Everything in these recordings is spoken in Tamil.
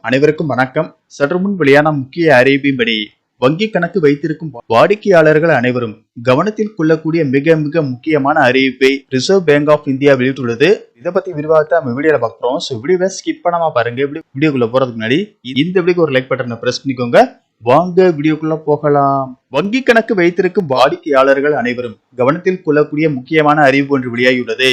அனைவருக்கும் வணக்கம். சற்று முன் வெளியான முக்கிய அறிவிப்பின்படி வங்கி கணக்கு வைத்திருக்கும் வாடிக்கையாளர்கள் அனைவரும் கவனத்தில் கொள்ளக்கூடிய மிக மிக முக்கியமான அறிவிப்பை ரிசர்வ் பேங்க் ஆஃப் இந்தியா வெளியிட்டுள்ளது. இதை பத்தி விரிவாக நம்ம வீடியோல பார்க்கிறோம். வீடியோவை ஸ்கிப் பண்ணாம பாருங்க. வீடியோக்குள்ள போறதுக்கு முன்னாடி இந்த வீடியோக்கு ஒரு லைக் பட்டனை பிரஸ் பண்ணிக்கோங்க. வாங்க வீடியோக்குள்ள போகலாம். வங்கி கணக்கு வைத்திருக்கும் வாடிக்கையாளர்கள் அனைவரும் கவனத்தில் கொள்ளக்கூடிய முக்கியமான அறிவிப்பு ஒன்று வெளியாகியுள்ளது.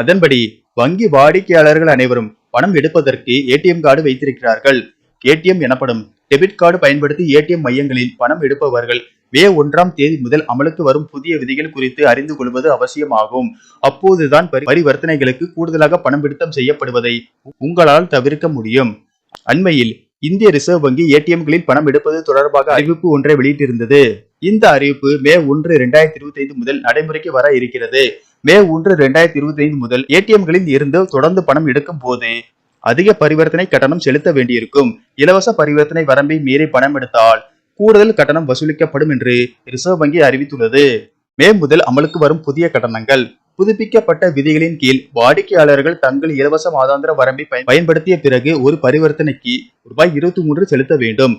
அதன்படி வங்கி வாடிக்கையாளர்கள் அனைவரும் பணம் எடுப்பதற்கு ஏடிஎம் கார்டு வைத்திருக்கிறார்கள். ஏடிஎம் எனப்படும் டெபிட் கார்டு பயன்படுத்தி ஏடிஎம் மையங்களில் பணம் எடுப்பவர்கள் மே 1ஆம் தேதி முதல் அமலுக்கு வரும் புதிய விதிகள் குறித்து அறிந்து கொள்வது அவசியமாகும். அப்போதுதான் பரிவர்த்தனைகளுக்கு கூடுதலாக பணம் பிடித்தம் செய்யப்படுவதை உங்களால் தவிர்க்க முடியும். அண்மையில் இந்திய ரிசர்வ் வங்கி ஏடிஎம்களில் பணம் எடுப்பது தொடர்பாக அறிவிப்பு ஒன்றை வெளியிட்டிருந்தது. இந்த அறிவிப்பு மே 1, 2025 முதல் நடைமுறைக்கு வர இருக்கிறது. மே 1, 2025 முதல் ஏடிஎம்களில் இருந்து தொடர்ந்து பணம் எடுக்கும் போது அதிக பரிவர்த்தனை கட்டணம் செலுத்த வேண்டியிருக்கும். இலவச பரிவர்த்தனை வரம்பை மீறி பணம் எடுத்தால் கூடுதல் கட்டணம் வசூலிக்கப்படும் என்று ரிசர்வ் வங்கி அறிவித்துள்ளது. மே முதல் அமலுக்கு வரும் புதிய கட்டணங்கள். புதுப்பிக்கப்பட்ட விதிகளின் கீழ் வாடிக்கையாளர்கள் தங்கள் இலவச மாதாந்திர வரம்பை பயன்படுத்திய பிறகு ஒரு பரிவர்த்தனைக்கு ரூபாய் 23 செலுத்த வேண்டும்.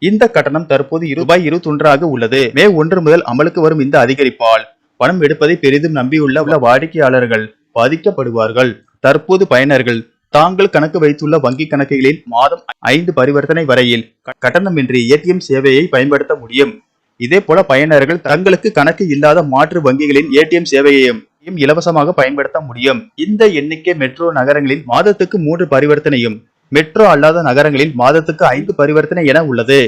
இந்த கட்டணம் தற்போது ரூபாய் 21 உள்ளது. மே 1 முதல் அமலுக்கு வரும் இந்த அதிகரிப்பால் பணம் எடுப்பதை பெரிதும் நம்பியுள்ள வாடிக்கையாளர்கள் பாதிக்கப்படுவார்கள். தற்போது பயனர்கள் தாங்கள் கணக்கு வைத்துள்ள வங்கி கணக்குகளில் மாதம் 5 பரிவர்த்தனை வரையில் கட்டணமின்றி ஏடிஎம் சேவையை பயன்படுத்த முடியும். இதே போல பயனர்கள் தங்களுக்கு கணக்கு இல்லாத மாற்று வங்கிகளின் ஏடிஎம் சேவையையும் இலவசமாக பயன்படுத்த முடியும். இந்த எண்ணிக்கை மெட்ரோ நகரங்களில் மாதத்துக்கு 3 பரிவர்த்தனையும், மெட்ரோ அல்லாத நகரங்களில் மாதத்துக்கு 5 பரிவர்த்தனை என உள்ளது.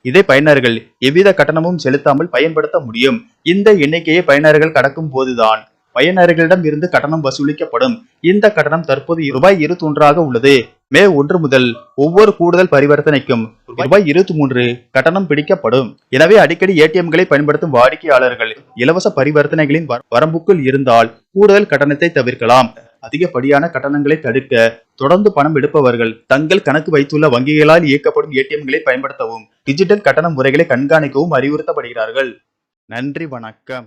இதை பயனர்கள் எவ்வித கட்டணமும் செலுத்தாமல் பயன்படுத்த முடியும். இந்த எண்ணிக்கையை பயனர்கள் கடக்கும் போதுதான் பயனர்களிடம் இருந்து கட்டணம் வசூலிக்கப்படும். இந்த கட்டணம் தற்போது ரூபாய் 21 உள்ளது. மே 1 முதல் ஒவ்வொரு கூடுதல் பரிவர்த்தனைக்கும் ரூபாய் 23 கட்டணம் பிடிக்கப்படும். எனவே அடிக்கடி ஏடிஎம்களை பயன்படுத்தும் வாடிக்கையாளர்கள் இலவச பரிவர்த்தனைகளின் வரம்புக்குள் இருந்தால் கூடுதல் கட்டணத்தை தவிர்க்கலாம். அதிகப்படியான கட்டணங்களை தடுக்க தொடர்ந்து பணம் எடுப்பவர்கள் தங்கள் கணக்கு வைத்துள்ள வங்கிகளால் இயக்கப்படும் ஏடிஎம்களை பயன்படுத்தவும் டிஜிட்டல் கட்டண முறைகளை கண்காணிக்கவும் அறிவுறுத்தப்படுகிறார்கள். நன்றி, வணக்கம்.